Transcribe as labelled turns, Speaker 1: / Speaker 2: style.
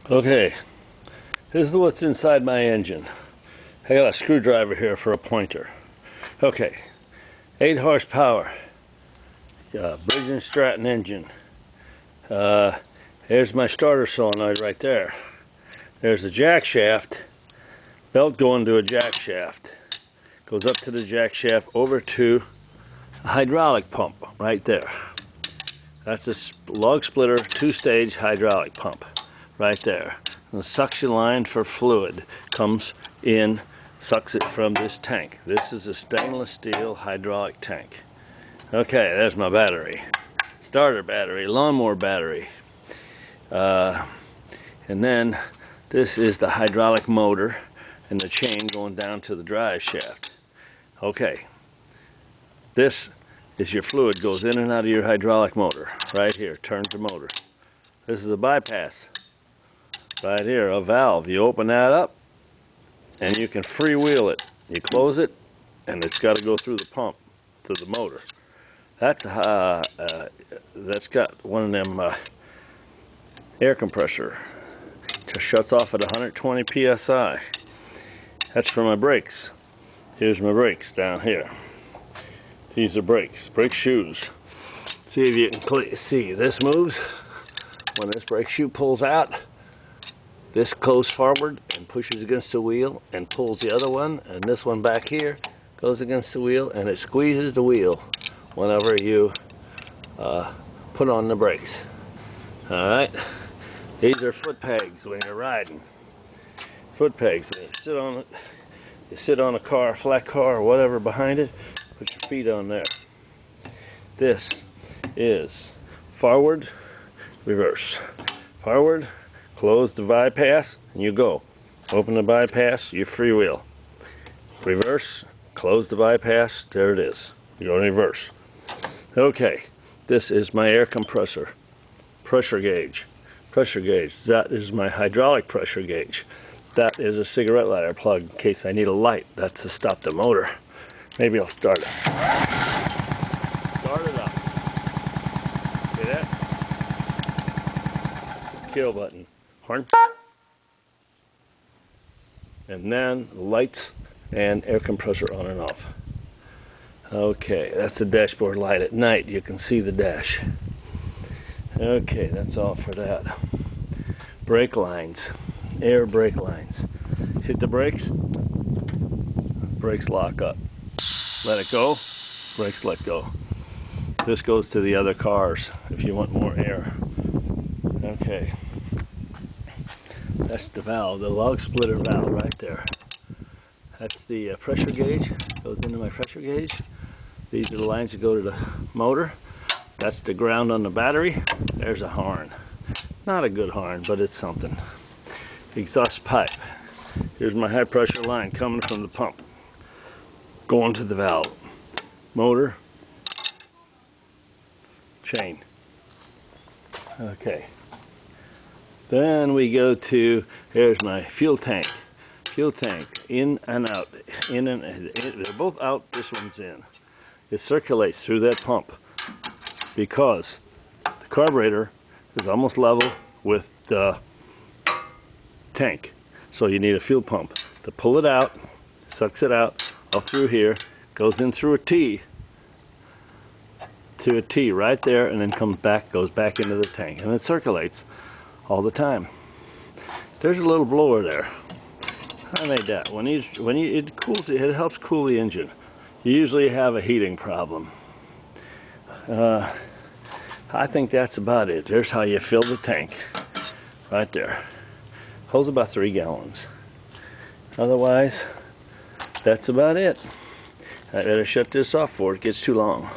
Speaker 1: Okay, this is what's inside my engine. I got a screwdriver here for a pointer. Okay, 8 horsepower, Briggs & Stratton engine. There's my starter solenoid right there. There's a jack shaft, belt going to a jack shaft. Goes up to the jack shaft over to a hydraulic pump right there. That's a log splitter 2-stage hydraulic pump right there. The suction line for fluid comes in, sucks it from this tank. This is a stainless steel hydraulic tank. Okay, there's my battery. Starter battery, lawnmower battery. And then this is the hydraulic motor and the chain going down to the drive shaft. Okay, this is your fluid, goes in and out of your hydraulic motor. Right here, turns the motor. This is a bypass. Right here, a valve. You open that up and you can freewheel it. You close it and it's got to go through the pump to the motor. That's got one of them air compressor. It shuts off at 120 psi. That's for my brakes. Here's my brakes down here. These are brakes, brake shoes. See if you can see. This moves when this brake shoe pulls out. This goes forward and pushes against the wheel and pulls the other one, and this one back here goes against the wheel and it squeezes the wheel whenever you put on the brakes. Alright, these are foot pegs when you're riding. Foot pegs, when you sit on it, you sit on a car, flat car or whatever behind it, put your feet on there. This is forward, reverse. Forward, close the bypass, and you go. Open the bypass, you freewheel. Reverse, close the bypass, there it is. You go in reverse. Okay, this is my air compressor. Pressure gauge. Pressure gauge. That is my hydraulic pressure gauge. That is a cigarette lighter plug in case I need a light. That's to stop the motor. Maybe I'll start it. Start it up. See that? Kill button. Horn. And then lights and air compressor on and off. Okay, that's the dashboard light at night. You can see the dash. Okay, that's all for that. Brake lines. Air brake lines. Hit the brakes. Brakes lock up. Let it go. Brakes let go. This goes to the other cars if you want more air. Okay. That's the valve, the log splitter valve right there. That's the pressure gauge, goes into my pressure gauge. These are the lines that go to the motor. That's the ground on the battery. There's a horn. Not a good horn, but it's something. Exhaust pipe. Here's my high pressure line coming from the pump, going to the valve. Motor, chain. Okay. Then we go to, here's my fuel tank. Fuel tank, in and out. In and in. They're both out, this one's in. It circulates through that pump because the carburetor is almost level with the tank. So you need a fuel pump to pull it out, sucks it out, all through here, goes in through a T to a T right there, and then comes back, goes back into the tank, and it circulates all the time. There's a little blower there. I made that. It cools it helps cool the engine. You usually have a heating problem. I think that's about it. There's how you fill the tank. Right there. Holds about 3 gallons. Otherwise, that's about it. I better shut this off before it gets too long.